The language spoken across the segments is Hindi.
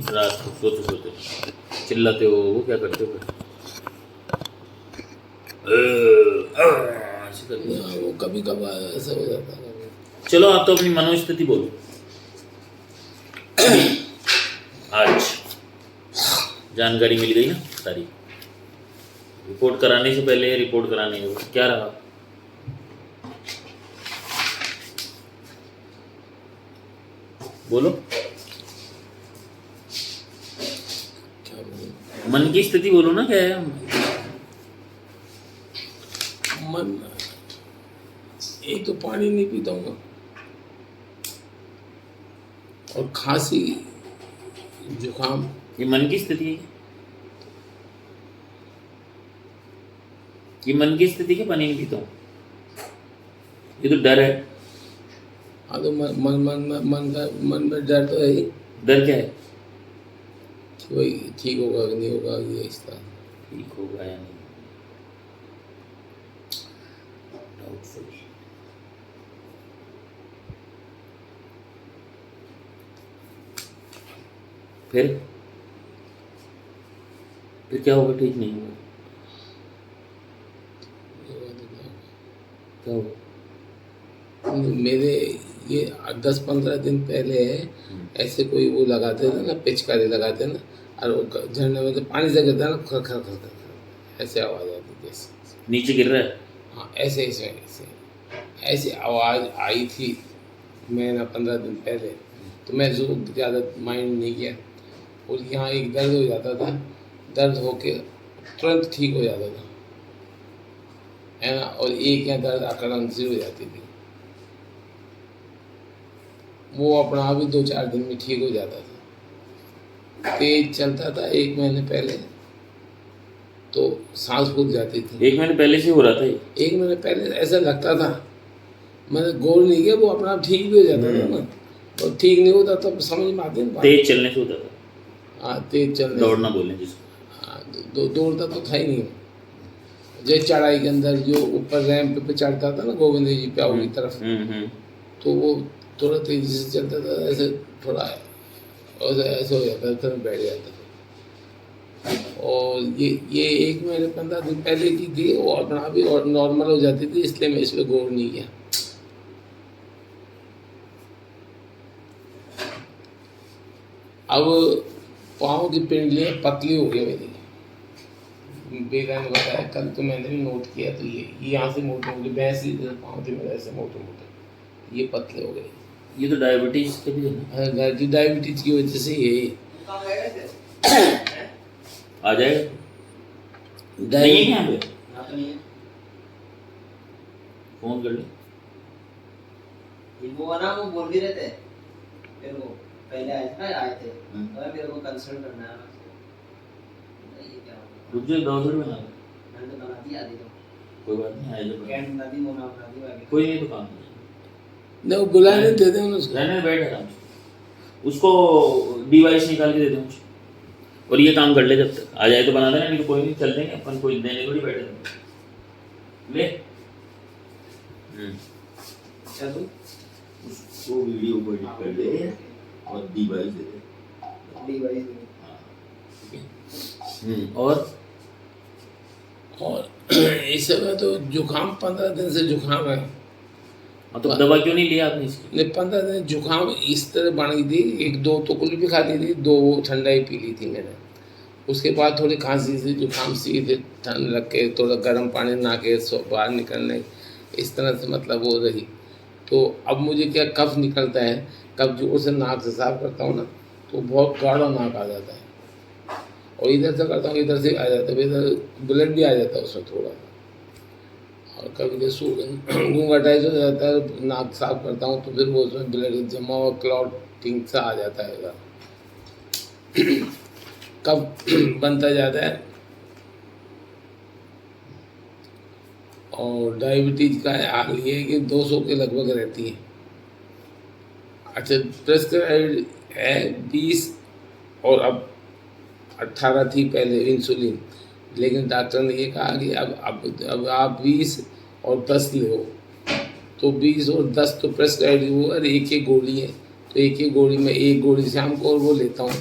रात को सोते सोते चिल्लाते हो, वो क्या करते हो फिर? ऐसे करके। वो कभी कभार ऐसा हो जाता है। चलो आप तो अपनी मनोस्थिति बोलो आज। जानकारी मिल गई ना सारी। रिपोर्ट कराने से पहले रिपोर्ट कराने के बाद क्या रहा? बोलो। क्या बोलूं? मन की स्थिति बोलो ना, क्या है? मन एक तो पानी नहीं पीता हूँ और खांसी जुकाम। ये मन की स्थिति है, ये मन की स्थिति के पानी नहीं पीता हूँ, ये तो डर है। हाँ तो मन में डर तो है ही। डर क्या है? कि भाई ठीक होगा कि नहीं होगा, ये इस तरह। ठीक होगा या नहीं, डाउटफुल। फिर क्या होगा? ठीक नहीं होगा, क्या होगा? मेरे ये 10-15 दिन पहले ऐसे कोई वो लगाते थे ना, पिचकारी लगाते ना, और वो झरने में तो पानी से गिरता है ना, खर खर खर खर ऐसे आवाज़ आती थी जैसे। नीचे गिर रहा है? हाँ ऐसे ऐसे ऐसे ऐसी आवाज़ आई थी महीना 15 दिन पहले। तो मैं जो ज़्यादा माइंड नहीं किया, और यहाँ एक दर्द हो जाता था, दर्द होके तुरंत ठीक हो जाता था, है ना। और एक यहाँ दर्द अकड़न सी हो जाती थी, वो अपना आप ही 2-4 दिन में ठीक हो जाता था। तेज चलता था 1 महीने पहले तो सांस फूल जाती थी। 1 महीने पहले से हो रहा था ये? 1 महीने पहले ऐसा लगता था, मैंने गौर नहीं किया, वो अपना आप ठीक भी हो जाता था ना। और ठीक नहीं होता तब समझ में आती ना। तेज चलने से होता था? हाँ तेज चलने, दौड़ना बोलें जिसको। हाँ दौड़ता तो था ही नहीं। जैसे चढ़ाई के अंदर जो ऊपर रैंप पे चढ़ता था ना गोविंद जी प्याऊ की तरफ, तो वो थोड़ा तेजी से चलता था, ऐसे थोड़ा और ऐसे हो जाता था, फिर बैठ जाता था। और ये 1 महीने 15 दिन पहले की थी, वो अपना भी और नॉर्मल हो जाती थी, इसलिए मैं इस पर गौर नहीं किया। अब पाँव की पिंडलियाँ पतली हो गई मेरी। बेटा ने बताया कल, तो मैंने भी नोट किया, तो ये यहाँ से मोटे मोटे, भैंस की पाँव थे मेरे ऐसे मोटे मोटे, ये पतले हो गए। ये तो डायबिटीज के भी है ना? डायबिटीज की वजह से यही आ जाएगा। नहीं है यहाँ पे, फोन कर ले। वो ना वो बोल भी रहे थे, फिर वो पहले आए थे तो मेरे को कंसल्ट करना है। ये क्या होगा? रुक जाओ, ब्राउज़र में ना। मैंने तो बना दिया, आदि तो कोई बात नहीं, आए जो कैंट बना दी, मोना बना दी, बाकी कोई नहीं, दुकान नहीं, वो बुलाने दे दें उसको। रहने बैठ आराम से, उसको डिवाइस निकाल के दे दो मुझे, और ये काम कर ले जब तक आ जाए तो बना देना, नहीं तो कोई नहीं, चल देंगे अपन, कोई देने थोड़ी बैठे ले। चलो उसको वीडियो को एडिट कर ले और डिवाइस दे दे। डिवाइस और इस समय तो जुकाम 15 दिन से जुकाम है। हाँ तो दवा क्यों नहीं लिया आपने इसकी? नहीं 15 दिन जुकाम इस तरह बन गई थी, 1-2 तो कुल्फी खा ली थी, 2 ठंडाई पी ली थी मैंने। उसके बाद थोड़ी खांसी सी जुकाम सी थी, ठंड लग के थोड़ा गर्म पानी नहा के बाहर निकलने, इस तरह से मतलब वो रही। तो अब मुझे क्या कफ निकलता है, कफ जोर से नाक से साफ करता हूँ ना, तो बहुत गाढ़ा नाक आ जाता है, और इधर से करता हूँ इधर से आ जाता है, इधर ब्लड भी आ जाता है उसमें थोड़ा। और कभी गूंगा टाइप हो जाता है, नाक साफ करता हूँ तो फिर वो उसमें ब्लड जमा हुआ क्लॉटिंग सा आ जाता है, कब बनता जाता है। और डायबिटीज का हाल ये है कि 200 के लगभग रहती है। अच्छा प्रेस्क्राइब्ड है 20 और अब 18 थी पहले इंसुलिन, लेकिन डॉक्टर ने ये कहा कि अब आप 20 और 10 लो, तो 20 और 10 तो प्रेस्क्राइब वो, और एक गोली है, तो एक गोली में 1 गोली शाम को और वो लेता हूँ,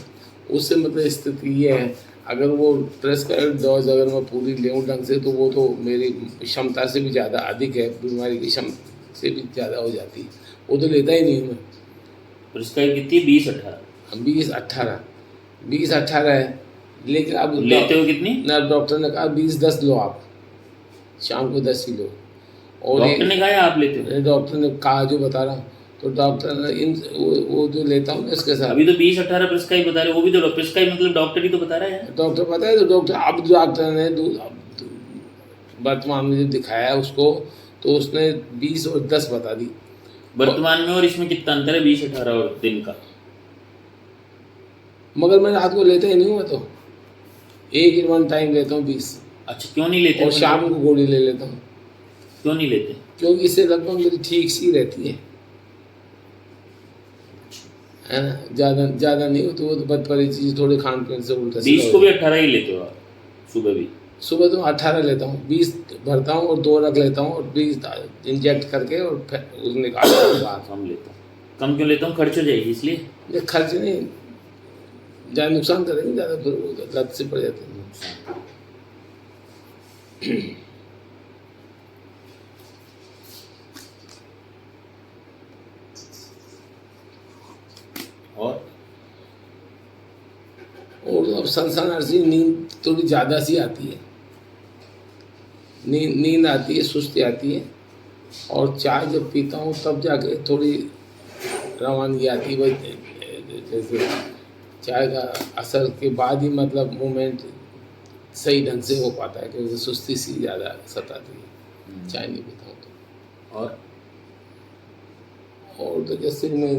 उससे मतलब स्थिति ये है, अगर वो प्रेस्क्राइब्ड डोज अगर मैं पूरी लेऊँ ढंग से तो वो तो मेरी क्षमता से भी ज़्यादा अधिक है, बीमारी की क्षमता से भी ज़्यादा हो जाती है, वो तो लेता ही नहीं हूँ मैं। प्रिस्क्राइब कितनी 20-18? 20-18 है, लेकिन अब लेते हो कितनी? ना डॉक्टर ने कहा 20-10 लो आप, शाम को 10 ही लो। और डॉक्टर ने कहा या आप लेते हो? डॉक्टर ने कहा जो बता रहा हूँ, तो डॉक्टर ने वो जो लेता हूँ इसके साथ अभी तो 20-18 प्रिस्क्राइब बता रहे, वो भी तो प्रिस्क्राइब मतलब डॉक्टर ही तो बता रहा है। डॉक्टर पता है, तो डॉक्टर ने वर्तमान में जो दिखाया उसको, तो उसने 20 और 10 बता दी। वर्तमान में और इसमें कितना अंतर है 20-18 और दिन का? मगर मैं रात को लेता ही नहीं हूँ, तो एक ही 1 टाइम लेता हूँ 20, अच्छा, क्यों नहीं लेते? और शाम को गोली ले लेता हूँ, क्यों नहीं लेते? क्योंकि इससे लगभग मेरी ठीक सी रहती है ना, ज़्यादा नहीं हो तो वो तो बदपरी चीज़ थोड़ी खान पीन से उल्टा 20 को भी 18 ही लेते हो आप? सुबह भी? सुबह तो 18 लेता हूँ, 20 भरता हूँ और 2 रख लेता हूँ, और 20 इंजेक्ट करके और फिर उस निकालता हूँ बाहर। कम लेता हूँ। कम क्यों लेता हूँ? खर्च हो जाएगी इसलिए? ये खर्च नहीं, ज़्यादा नुकसान करेंगे, ज़्यादा फिर वो लत से पड़ जाते हैं। और अब संसार से नींद थोड़ी ज़्यादा सी आती है, नींद आती है, सुस्ती आती है, और चाय जब पीता हूँ तब जाके थोड़ी रवानगी आती है। भाई जैसे चाय का असर के बाद ही मतलब मूवमेंट सही ढंग से हो पाता है, क्योंकि सुस्ती सी ज़्यादा सताती है चाय नहीं पीता हूँ तो। और तो जैसे में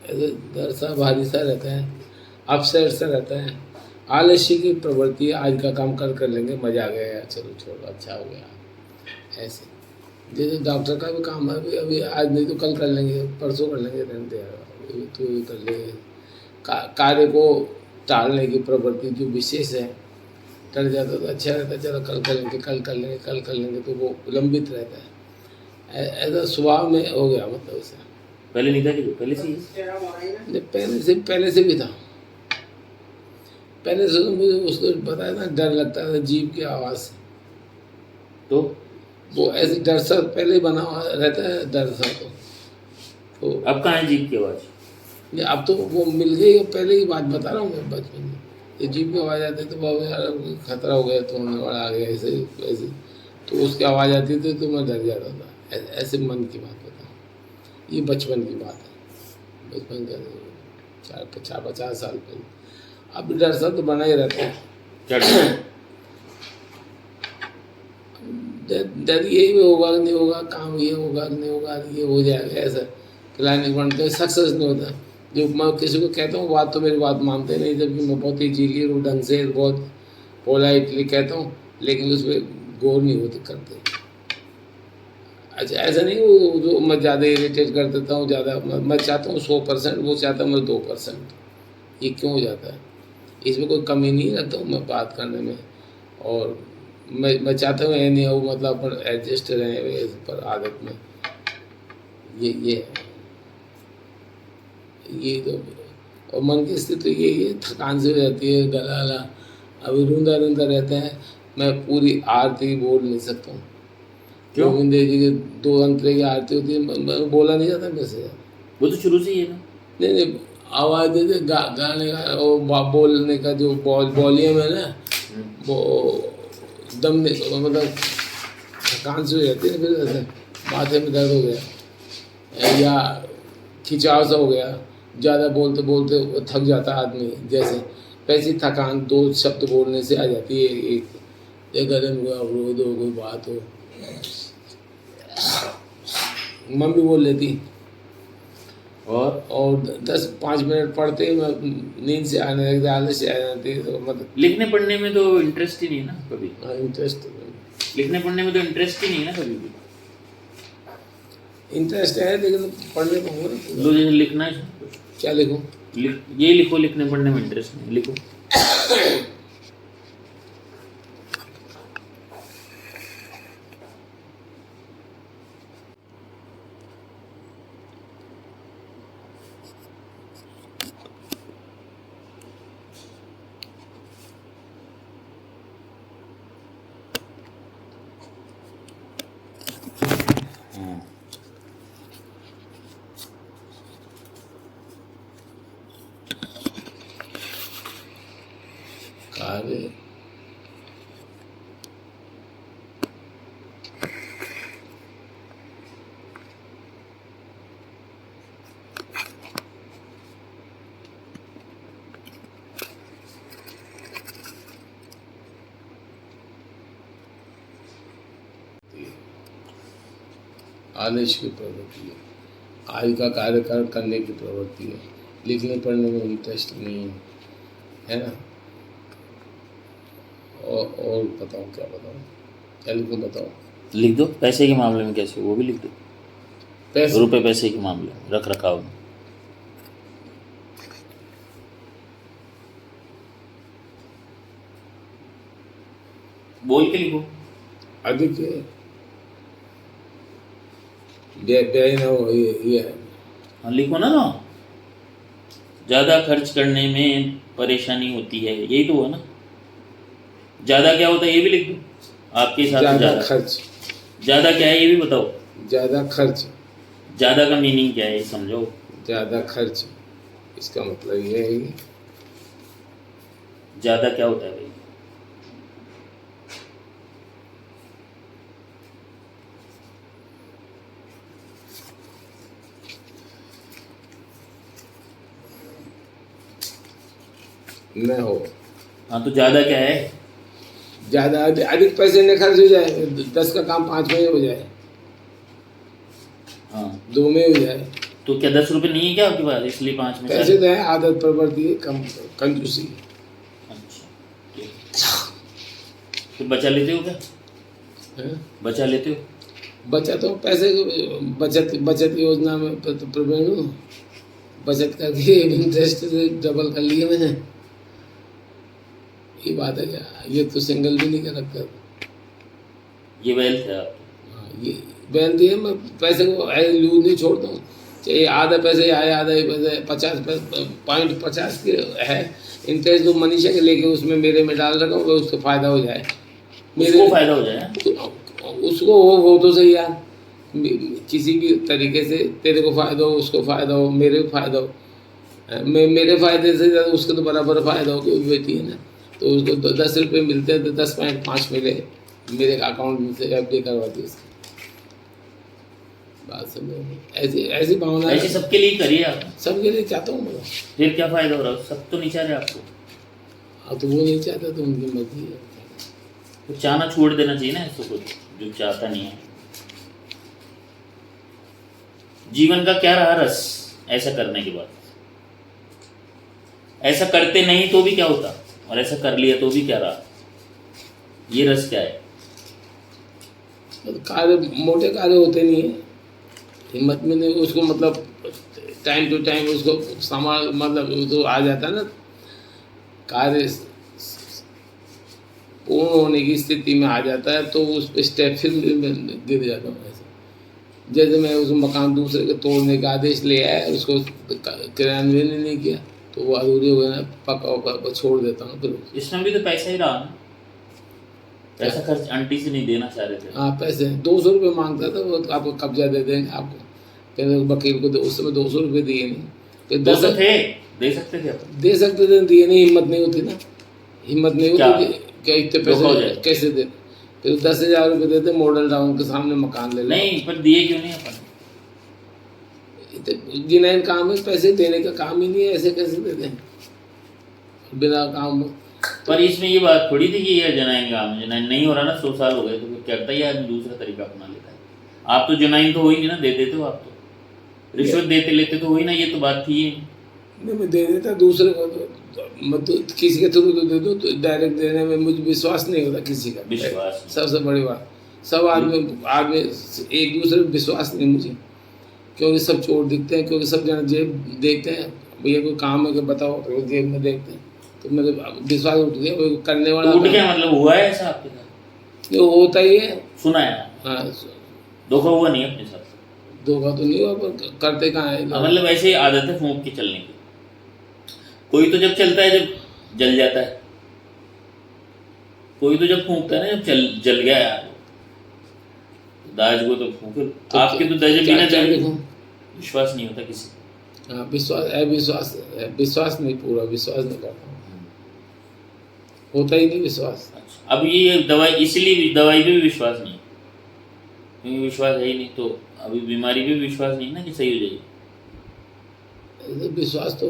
ऐसे डर सा भारी सा रहता है, अपसेट सा रहता है, आलस्य की प्रवृत्ति है, आज का काम कर लेंगे, मज़ा आ गया यार, चलो छोड़ो, अच्छा हो गया। ऐसे जैसे डॉक्टर का भी काम है, अभी आज नहीं तो कल कर लेंगे, परसों कर लेंगे, रहते हैं तो ये कर लेंगे। कार्य को टालने की प्रवृत्ति जो विशेष है, टल जाता तो अच्छा रहता है, चलो कल कर लेंगे, कल कर लेंगे, तो वो विलंबित रहता है। ऐसा स्वभाव में हो गया, मतलब ऐसा। पहले नहीं था कि पहले से ही? पहले से भी था। पहले से तो मुझे उसको बताया ना, डर लगता था जीभ की आवाज़ से, तो वो ऐसे डर सा पहले ही बना हुआ रहता है, डर सा। तो अब कहाँ है जीभ की आवाज़? नहीं, अब तो वो मिल गई, पहले ही बात बता रहा हूँ मैं, बचपन में ये जीभ की आवाज़ आती तो बाबू यार खतरा हो गया, तो होने वाला आ गया, ऐसे ऐसे, तो उसकी आवाज़ आती थी तो मैं डर जाता था। ऐसे मन की बात बताऊँ, ये बचपन की बात है, बचपन का 50 साल पहले। अब डर सा तो बना ही रहता है। डर यही भी होगा कि नहीं होगा, काम ये होगा कि नहीं होगा, ये हो जाएगा, ऐसा प्लानिंग बनते हैं, सक्सेस नहीं होता। जो मैं किसी को कहता हूँ बात, तो मेरी बात मानते नहीं, जबकि मैं बहुत ही जीलियर ढंग से बहुत पोलाइटली कहता हूँ, लेकिन उस पर गौर नहीं होते करते। अच्छा, ऐसा नहीं वो जो मैं ज़्यादा इरिटेट कर देता हूँ, ज़्यादा मैं चाहता हूँ 100%, वो चाहता हूँ मैं 2%। ये क्यों हो जाता है? इसमें कोई कमी नहीं रखता हूँ मैं बात करने में, और मैं चाहता हूँ ये नहीं हो, मतलब अपन एडजस्ट रहें पर आदत में। ये तो, और मन की स्थिति यही है, थकान से हो जाती है, गला अभी रूंधा रहता है। मैं पूरी आरती बोल नहीं सकता हूँ। गोविंद जी के 2 अंतरे की आरती होती है, मैं बोला नहीं जाता मेरे से। वो तो शुरू से ही है ना। नहीं, आवाज़ देते गाने का और बोलने का जो वॉल्यूम है ना, वो दम नहीं, मतलब थकान से हो जाती है, फिर ऐसे माथे में दर्द हो गया या खिंचाव सा हो गया, ज़्यादा बोलते बोलते थक जाता आदमी, जैसे वैसी थकान 2 शब्द बोलने से आ जाती है। एक गले में रो दो, कोई बात हो, मम्मी बोल लेती, और 10-5 मिनट पढ़ते ही मैं नींद से आने लगती, आलस से आ जाती, तो मतलब लिखने पढ़ने में तो इंटरेस्ट ही नहीं है ना कभी। इंटरेस्ट लिखने पढ़ने में तो इंटरेस्ट ही नहीं है ना कभी भी। इंटरेस्ट है, लेकिन पढ़ने को होगा। लो जैसे लिखना है, क्या लिखूं? ये लिखो, लिखने पढ़ने में इंटरेस्ट नहीं, लिखो। अरे आदेश की प्रवृत्ति है, आज का कार्य करने की प्रवृत्ति है, लिखने पढ़ने में इंटरेस्ट नहीं है, है ना। और बताओ, क्या बताओ, क्या लिखो बताओ। लिख दो पैसे के मामले में कैसे, वो भी लिख दो। पैसे रुपए पैसे के मामले में, रख रखाव में। बोल के लिखो। अधिक व्यय न हो, ये है। हाँ लिखो ना। ज़्यादा खर्च करने में परेशानी होती है, यही तो हुआ ना। ज़्यादा क्या होता है ये भी लिख दो आपके हिसाब से। ज़्यादा खर्च, ज़्यादा क्या है ये भी बताओ। ज़्यादा खर्च, ज़्यादा का मीनिंग क्या है ये समझो। ज़्यादा खर्च, इसका मतलब ये है कि ज़्यादा क्या होता है भाई। न हो। हाँ तो ज़्यादा क्या है। ज़्यादा अधिक पैसे न खर्च हो जाए, 10 का काम 5 में हो जाए, हाँ 2 में हो जाए। तो क्या 10 रुपये नहीं है क्या आपके पास, इसलिए 5 में पैसे तो है, आदत प्रवृत्ति है, कम कंजूसी। अच्छा ठीक। फिर बचा लेते हो क्या, है? बचा लेते हो। बचत हो, पैसे बचत योजना में प्रवीण हूँ, बचत करके इंटरेस्ट डबल कर लिए मैंने। ये बात है क्या, ये तो सिंगल भी नहीं कर रखा। ये वेल्थ है आपकी। हाँ, ये बैन दिए, मैं पैसे को लूज नहीं छोड़ता हूँ, चाहे आधा पैसे आए, आधा ही पैसे 50.50 के है इंटरेस्ट, जो मनीषा के लेके उसमें मेरे में डाल रखा हूँ, उसको फायदा हो जाए, मेरे को फायदा हो जाए। उसको हो तो सही यार, किसी भी तरीके से तेरे को फायदा हो, उसको फायदा हो, मेरे को फायदा हो, मेरे फायदे से ज़्यादा उसको तो बराबर फायदा हो, क्योंकि बेटी है ना। तो उसको 10 रुपये मिलते हैं तो 10.5 मिले मेरे अकाउंट में से FD करवाती उसकी बात समझ। ऐसी ऐसी भावना ऐसे सबके लिए करिए आप। सबके लिए चाहता हूँ मैं। फिर क्या फायदा हो रहा है, सब तो नहीं चाह रहे आपको। हाँ तो वो नहीं चाहता तो उनकी मर्जी है। तो चाहना छोड़ देना चाहिए ना इसको, कुछ जो चाहता नहीं है। जीवन का क्या रहा रस ऐसा करने के बाद। ऐसा करते नहीं तो भी क्या होता, और ऐसा कर लिया तो भी क्या रहा, ये रस क्या है। कार्य मोटे कार्य होते नहीं है, हिम्मत में नहीं, उसको मतलब टाइम टू टाइम उसको संभाल, मतलब तो आ जाता है ना, कार्य पूर्ण होने की स्थिति में आ जाता है तो उस पर स्टेप फिर गिर जाता हूँ। ऐसे जैसे मैं उस मकान दूसरे के तोड़ने का आदेश ले आया, उसको क्रियान्वयन नहीं किया तो वो अधूरे हो गए ना, पक्का होकर छोड़ देता हूँ। फिर इसमें भी तो पैसा ही रहा ना, पैसा खर्च आंटी से नहीं देना चाह रहे थे। हाँ पैसे 200 रुपये मांगता था वो, आपको कब्जा दे देंगे आपको, कहते वकील को उस समय 200 रुपये दिए नहीं, फिर 200 थे दे सकते थे अपन। दे सकते थे, दिए नहीं, हिम्मत नहीं होती ना, हिम्मत नहीं होती क्या इतने पैसे कैसे दे। फिर 10,000 रुपये देते, मॉडल टाउन के सामने मकान ले नहीं, पर दिए क्यों नहीं अपन। जिन्हें काम है, पैसे देने का काम ही नहीं है, ऐसे कैसे देते हैं बिना काम। पर इसमें ये बात थोड़ी थी कि ये जनाइन काम है, जनाइन नहीं हो रहा ना, 100 साल हो गए तो फिर करता ही आदमी दूसरा तरीका अपना लेता है। आप तो जनाइन तो हो ही नहीं ना, दे देते हो आप तो, रिश्वत देते लेते तो हो ही ना, ये तो बात थी ही नहीं। मैं दे देता दूसरे को, मतलब किसी के थ्रू तो दे दो, तो डायरेक्ट देने में मुझे विश्वास नहीं होता किसी का। विश्वास सबसे बड़ी बात, सब आदमी एक दूसरे पर विश्वास नहीं मुझे, क्योंकि सब चोर दिखते हैं, क्योंकि सब जन जेब देखते हैं, भैया कोई काम है कि बताओ, तो जेब में देखते हैं, तो मेरे विश्वास उठ गया। वो करने वाला टूट गया, मतलब हुआ है ऐसा आपके साथ। ये होता ही है, सुना है। हाँ धोखा हुआ नहीं अपने साथ। धोखा तो नहीं हुआ, पर करते कहाँ है। मतलब ऐसे ही आदत है फूंक के चलने की। कोई तो जब चलता है जब जल जाता है, कोई तो जब फूंकता है ना जब जल गया यार दाज को, तो फूंक। आपके तो दर्जे बिना जल विश्वास नहीं होता किसी। हाँ विश्वास, अविश्वास, विश्वास नहीं, पूरा विश्वास नहीं करता। होता ही नहीं विश्वास। अच्छा, अब ये दवाई, इसलिए दवाई पे भी विश्वास नहीं, क्योंकि विश्वास है ही नहीं, तो अभी बीमारी पे भी विश्वास नहीं ना कि सही हो जाएगी। विश्वास तो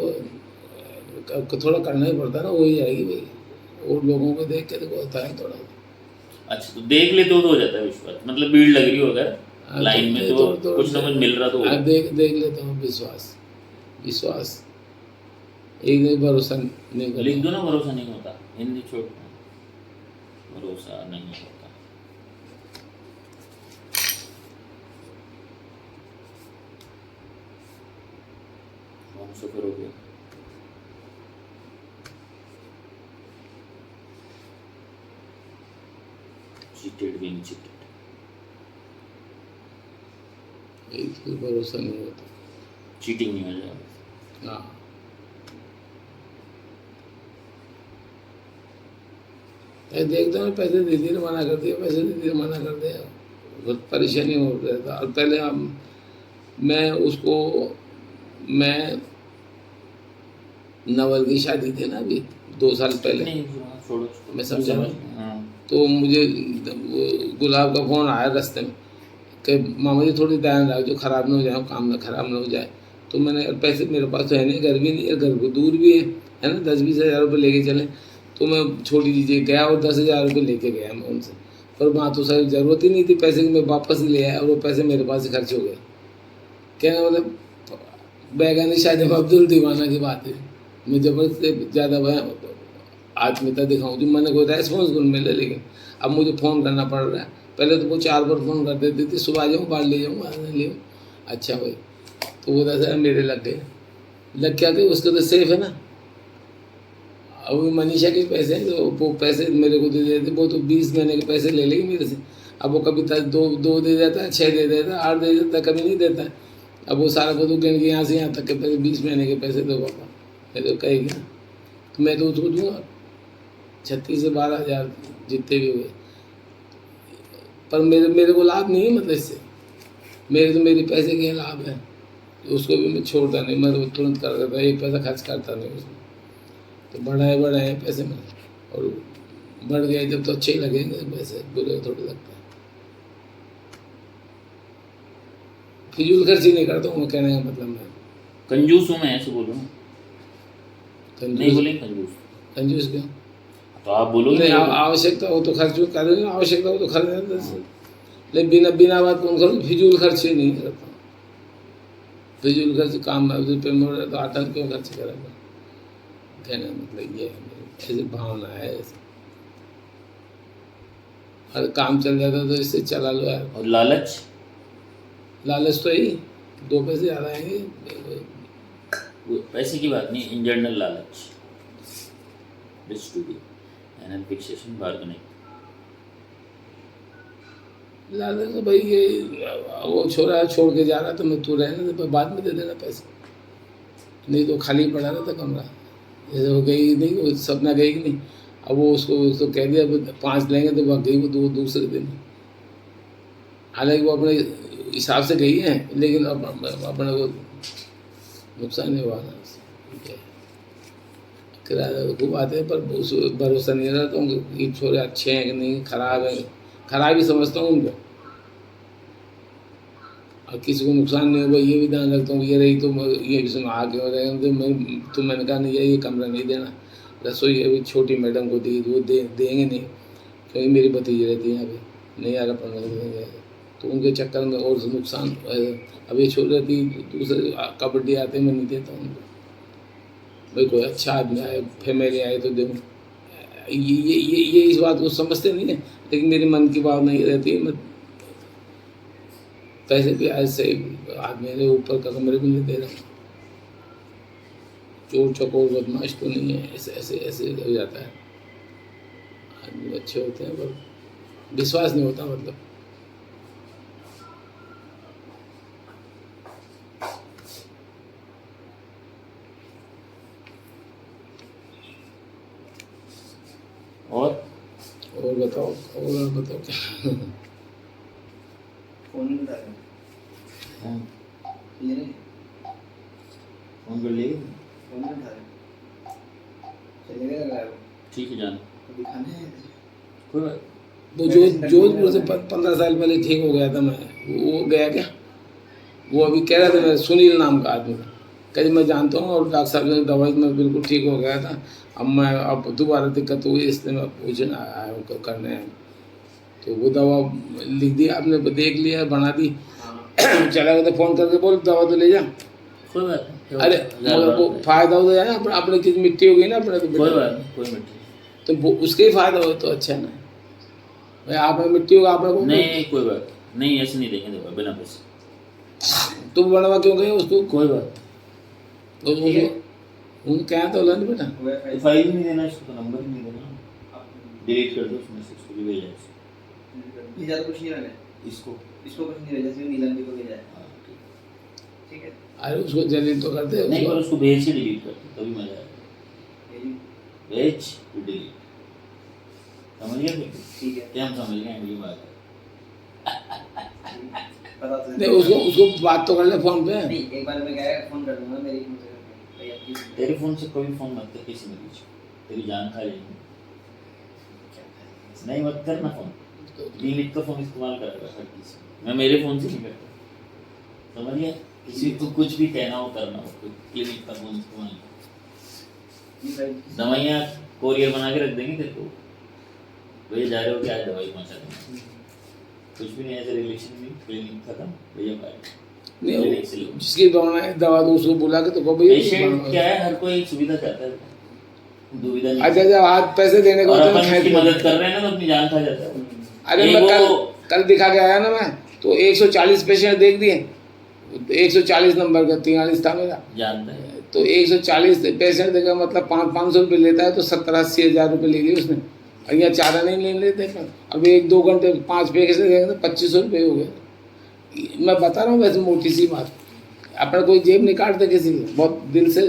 थोड़ा करना ही पड़ता है ना, हो ही जाएगी भाई। और लोगों को देख के देखो होता है थोड़ा। अच्छा, तो देख ले तो हो जाता है विश्वास, मतलब भीड़ लग रही हो अगर हाँ, लाइन में, नहीं, तो कुछ ना कुछ मिल रहा तो हाँ, होगा। देख देख लेता हूँ विश्वास। विश्वास एक नहीं, भरोसा नहीं लिख करना। दो ना, भरोसा नहीं होता, हिंदी छोड़ दो, भरोसा नहीं होता। कौन सा करोगे? Cheated being cheated. एक ही भरोसा नहीं होता। चीटिंग नहीं हो जाएगा। हाँ, मैं देखता हूँ पैसे दे दिए मना कर दिया, पैसे दे दिए मना कर दिया, बहुत परेशानी हो रहा था। और पहले मैं उसको, मैं नवल की शादी थी ना अभी 2 साल पहले, नहीं, हाँ, छोड़ो छोड़ो, मैं समझा समझ ना। गया, हाँ। तो मुझे वो गुलाब का फ़ोन आया रास्ते में कि मामा जी थोड़ी ध्यान रख, जो ख़राब ना हो जाए, काम ना ख़राब ना हो जाए। तो मैंने, पैसे मेरे पास तो है नहीं, घर भी नहीं है, घर को दूर भी है ना, 10-20 हज़ार रुपये लेके चले। तो मैं छोटी चीज़ें गया और 10,000 रुपये लेके गया मैं उनसे, पर वहाँ तो सारी ज़रूरत ही नहीं थी पैसे की, मैं वापस ले आया और वो पैसे मेरे पास ही खर्च हो गए। कहना मतलब बैगानी शादी में अब्दुल दीवाना की बात है। मैं ज़बरदस्ती ज़्यादा आत्मीयता दिखाऊं तो मैंने कोई रेस्पॉन्स नहीं मिला, लेकिन अब मुझे फ़ोन करना पड़ रहा है। पहले तो वो 4 बार फ़ोन कर देती थी, सुबह आ जाऊँ, बाहर ले जाऊँ, बाहर ले जाऊँ। अच्छा भाई, तो वो 10,000 मेरे लग गए। लग क्या गए, उसके तो सेफ है ना। अब वो मनीषा के पैसे हैं, तो वो पैसे मेरे को दे देते, वो तो 20 महीने के पैसे ले लेगी मेरे से। अब वो कभी 2 दे देता है, 6 दे देता है, 8 दे देता है, कभी नहीं देता है। अब वो सारा को तो गिन के यहाँ से यहाँ तक के पैसे, 20 महीने के पैसे दो पापा, मैं तो कहेगी ना, तो मैं तो उसको दूंगा 36 से 12,000 जितने भी हुए। पर मेरे को लाभ नहीं है, मतलब इससे मेरे पैसे के लाभ है। उसको भी मैं छोड़ता नहीं, मैं तो तुरंत कर देता, एक पैसा खर्च करता नहीं उसमें। तो बढ़ाए पैसे में, और बढ़ गए जब तो अच्छे ही लगेंगे पैसे, बुरे थोड़े लगते हैं। फिजूल खर्ची नहीं करता हूँ मैं, कहने का मतलब मैं कंजूस हूँ मैं, ऐसे बोलो ना, नहीं कंजूस। बोलेंगे कंजूस, कंजूस क्यों? तो आप बोलोगे नहीं, नहीं बोलो। आवश्यकता हो तो खर्च करेंगे, आवश्यकता हो तो खर्च, लेकिन बिना बिना बात कौन करूँ, फिजूल खर्ची नहीं करता। फिजूल खर्च काम है, उस पे मोड़ तो आटा क्यों खर्च करेगा, कहने का मतलब ये है, मेरी ऐसी भावना है। हर काम चल जाता तो इससे चला लो यार। और लालच? लालच तो ही 2 पैसे ज़्यादा आएंगे। वो पैसे की बात नहीं, इन जनरल लालच, rich to be anal fixation bargaining. लालच तो भाई ये, वो छोरा छोड़ के जा रहा तो मैं, तू रहने दे, बाद में दे देना पैसे, नहीं तो खाली पड़ा रहता कमरा। जैसे वो गई नहीं, वो सपना गई कि नहीं, अब वो उसको कह दिया 5 लेंगे, तो वह गई वो दूसरे दिन। हालांकि वो अपने हिसाब से गई है, लेकिन अब अपने को नुकसान नहीं हुआ ना उससे। किराया तो खूब आते हैं, पर उस भरोसा नहीं रहता हूँ कि छोरे अच्छे हैं कि नहीं, खराब है, खराब ही समझता हूँ उनको। और किसी को नुकसान नहीं होगा ये भी ध्यान रखता हूँ। ये रही तो ये भी आगे हो रहेगा, तो मैंने कहा नहीं, ये कमरा नहीं देना, रसोई अभी छोटी मैडम को दी, वो देंगे नहीं, क्योंकि मेरी भतीजी रहती है यहाँ पे, नहीं आ रहा 15 दिन देंगे, तो उनके चक्कर में और नुकसान। अब ये छोड़ रहती, दूसरे कबड्डी आते मैं नहीं देता उनको, भाई कोई अच्छा आदमी आए, फैमिली आए तो दूँ। ये इस बात को समझते नहीं है, लेकिन मेरे मन की भावना ये रहती है, मैं पैसे भी आज से आदमी ने ऊपर का कमरे भी नहीं दे रहा, चोर चकोर बदमाश तो नहीं है, ऐसे ऐसे ऐसे हो जाता है। आदमी अच्छे होते हैं पर विश्वास नहीं होता, मतलब और बताओ क्या। फोन नहीं उठा रहे, हाँ, ये नहीं, फोन कर लिए, फोन नहीं उठा रहे, चलेगा लग रहा है वो। ठीक है जान। दिखाने आए थे। कोई बात वो जो जोधपुर से 15 साल पहले ठीक हो गया था मैं, वो गया क्या? वो अभी कह रहा था, मैं सुनील नाम का आदमी, कहीं मैं जानता हूँ, और डॉक्टर साहब ने दवाई में बिल्कुल ठीक हो गया था। अब दोबारा दिक्कत हुई, इसलिए मैं पूछने आया हूँ करने। तो वो दवा लिख दी आपने, देख लिया, बना दी। हाँ चला गया तो फ़ोन करके बोल दवा तो ले जा। कोई बात नहीं, क्या अरे होता है, हजार मगर बार वो होता है। फायदा हो जाए ना, अपने की मिट्टी हो गई ना अपने, तो कोई बात नहीं, कोई मिट्टी तो वो उसके ही फायदा हो तो अच्छा है ना भाई। आप में मिट्टी होगा, आपने को नहीं, कोई बात नहीं, ऐसे नहीं देंगे दवा बिना पैसे। तुम बनवा क्यों गए उसको? कोई बात तो उसको उन क्या तो बोला नहीं बेटा। नहीं, फाइल ही नहीं देना इसको, तो नंबर ही नहीं देना, डिलीट कर दो उसमें से, उसको भी भेजा है भेजा तो कुछ नहीं मैंने, इसको। इसको कुछ नहीं भेजा, सिर्फ नीलम जी को भेजा है। हाँ, ठीक। ठीक है अरे उसको जलील तो करते नहीं, पर उसको। उसको भेज से डिलीट कर दो, तभी मजा आएगा। भेजी। भेज टू डिलीट, समझ गया फिर? ठीक है क्या हम समझ गए, अगली बात है। पता तो नहीं उसको उसको बात तो कर ले फोन पे। नहीं, एक बार मैं गया फोन कर दूंगा मेरी फोन से करके, भैया प्लीज। तेरे फोन से कोई फोन मत कर किसी में बीच, तेरी जान खा जाएगी। नहीं मत करना फोन, डिलीट का फोन इस्तेमाल करेगा हर किसी। मैं मेरे फोन से नहीं करता, समझ गया? किसी को कुछ भी कहना हो करना हो, तो क्लिनिक का फोन इस्तेमाल कर। दवाइयाँ कोरियर बना के रख देंगे तेरे को, भैया जा रहे हो क्या, आज दवाई पहुँचा देंगे। कुछ भी नहीं, ऐसे रिलेशन में क्लिनिक खत्म, भैया बाय। नहीं जिसकी दवा है दवा तो उसको बुला के तो को भैया पेशेंट क्या है, हर कोई सुविधा चाहता है, दुविधा नहीं। अच्छा जब हाथ पैसे देने को और होते हैं अपन उसकी मदद कर रहे हैं ना, तो अपनी जान खा जाता है। अरे मैं कल दिखा के आया ना मैं, तो 140 पेशेंट देख दिए, 140 नंबर का 43 था मेरा, जानता है। तो 140 पेशेंट देखा, मतलब 500 रुपये लेता है, तो 70-80 हज़ार रुपये ले लिए उसने। और यहाँ चारा नहीं ले लेते, अब 1-2 घंटे 5 पेशेंट देखेंगे तो 2500 रुपये हो गए। मैं बता रहा हूँ वैसे मोटी सी बात, अपना कोई जेब नहीं काटते किसी की, बहुत दिल से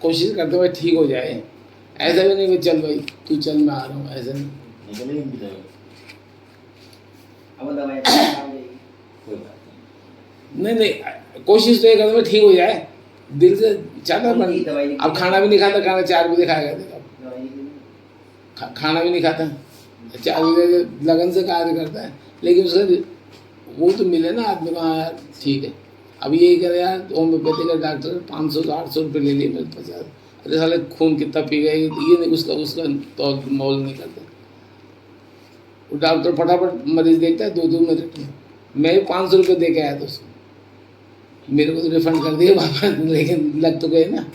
कोशिश करते भाई ठीक हो जाए। ऐसा भी नहीं भाई चल भाई तू चल मैं आ रहा हूँ, ऐसा नहीं। निकलेगी इनकी दवाई, अब दवाई काम देगी। कोई बात नहीं। नहीं कोशिश तो ये करता ठीक हो जाए, दिल से चाहता उनकी बन। दवाई लिखी अब खाना भी नहीं खाता, खाना 4 बजे खाएगा देखा, दवाई लिखी। खाना भी नहीं खाता, 4 बजे लगन से कार्य करता है, लेकिन उसका वो तो मिले ना आदमी को, हाँ यार ठीक है। अब यही करे यार, होम्योपैथी का डॉक्टर 500-800 रुपये ले लिए मेरे 50। अरे साले खून कितना पी गए ये नहीं, उसका उसका तो मोल नहीं करता। वो डॉक्टर फटाफट मरीज देखता है 2-2 मिनट में। मैं भी 500 रुपये दे के आया था उसको, मेरे को तो रिफंड कर दिया वापस, लेकिन लग तो गए ना।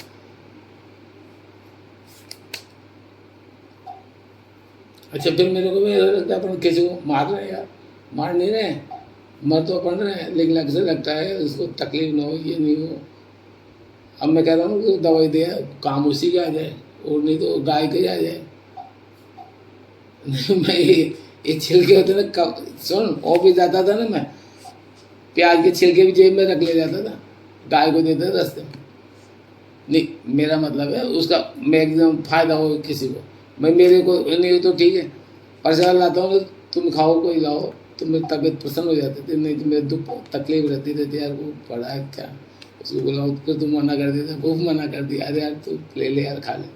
अच्छा फिर मेरे को भी ऐसा लगता है अपन किसी को मार रहे हैं यार, मार नहीं रहे, मर तो अपन रहे हैं, लेकिन लग से लगता है उसको तकलीफ ना हो, ये नहीं हो। अब मैं कह रहा हूँ कि दवाई दे, काम उसी का आ जाए, और नहीं तो गाय के आ जाए। नहीं मैं ये छिलके होते ना, कब सुन और भी जाता था ना मैं, प्याज के छिलके भी जेब में रख ले जाता था, गाय को देता था रास्ते में। नहीं मेरा मतलब है उसका मैक्सिमम फायदा हो किसी को, मैं मेरे को नहीं हो तो ठीक है, प्रसाद लाता हूँ तुम खाओ कोई लाओ, तो मेरी तबीयत प्रसन्न हो जाती थी। नहीं तो मेरे दुख तकलीफ रहती रहती यार, वो पड़ा है क्या, उसको बुलाओ, फिर तुम मना कर देते, वो मना कर दिया, अरे यार तू ले ले यार खा ले,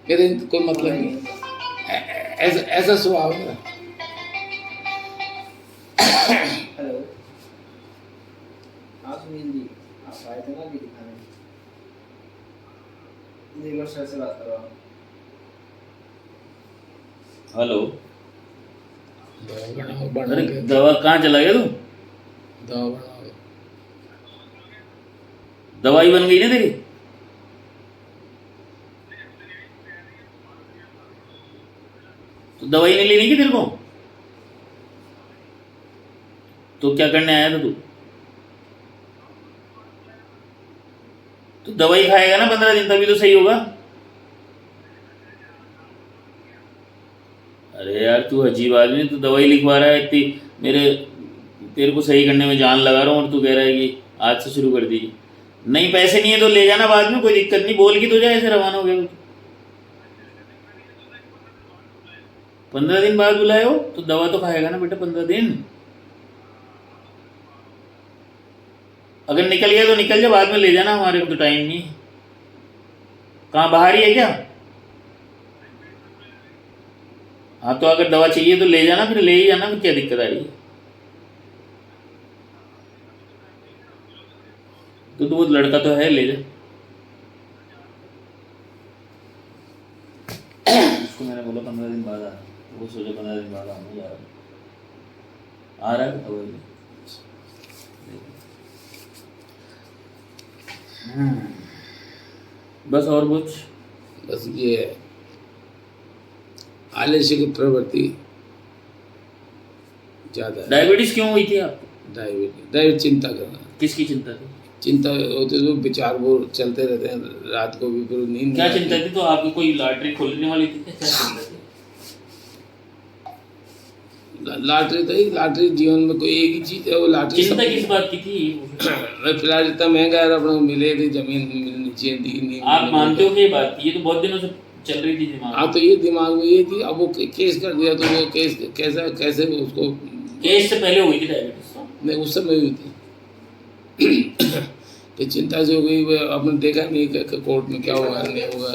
मेरे कोई मतलब नहीं। ऐसा स्वभाव है मेरा। हेलो हाँ सुनील जी, आप आए थे ना अभी दिखाने, लीवर सर से बात कर रहा हूँ। हेलो, दवा बढ़ाओ अरे के, दवा कहाँ चला गया तू? दवा बढ़ाओ। दवाई बन गई ना तेरी? तो दवाई नहीं लेनी की तेरे को? तो क्या करने आया था तू? तो दवाई खाएगा ना 15 दिन, तभी तो सही होगा। अरे यार तू अजीब आदमी, तू दवाई लिखवा रहा है इतनी, तेरे को सही करने में जान लगा रहा हूँ, और तू कह रहा है कि आज से शुरू कर दी। नहीं पैसे नहीं है तो ले जाना बाद में, कोई दिक्कत नहीं, बोल के तो जाए, ऐसे रवाना हो गया। 15 दिन बाद बुलाए हो तो दवा तो खाएगा ना बेटा 15 दिन। अगर निकल गया तो निकल जा, बाद में ले जाना, हमारे को तो टाइम नहीं। कहाँ बाहर ही है क्या? हाँ तो अगर दवा चाहिए तो ले जाना, फिर ले ही जाना, फिर क्या दिक्कत आ रही है? तो वो लड़का तो है, ले जा। उसको मैंने बोला 15 दिन बाद आ, वो सोचा 15 दिन बाद आऊँगा, जा रहा आ रहा है तो वही। बस और कुछ? बस ये है, आलस्य की प्रवृत्ति ज़्यादा है। डायबिटीज क्यों हुई थी आपको? डायबिटीज चिंता करना, किसकी चिंता थी? चिंता होते तो विचार वो चलते रहते हैं, रात को भी फिर नींद क्या नहीं चिंता आती। थी? तो आपकी कोई लॉटरी खोलने वाली थी क्या? क्या चिंता थी? लॉटरी तो ही, लॉटरी जीवन में कोई एक ही चीज है, वो लॉटरी। चिंता किस बात की थी? फिलहाल इतना महंगा है, अपने को मिले थी जमीन नीचे दी नहीं आप मिले। मानते हो कि ये बात थी? ये तो बहुत दिनों से चल रही थी दिमाग हाँ में। तो ये दिमाग में ये थी, अब वो केस कर दिया तो वो केस कैसा कैसे उसको। केस से पहले हुई थी डायबिटीज तो? नहीं, उस समय हुई थी। तो चिंता से हो गई, वो आपने देखा नहीं कि कोर्ट में क्या होगा नहीं होगा।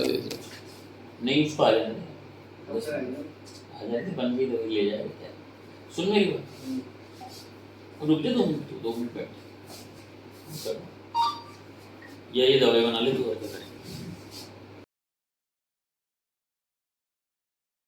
नहीं, उसको आ जाने दे। आ जाते बन गई तो ले जाएगा क्या? सुन मेरी बात, रुक जा 2 मिनट बैठ, या ये दवाई बना ले तू और क्या करें।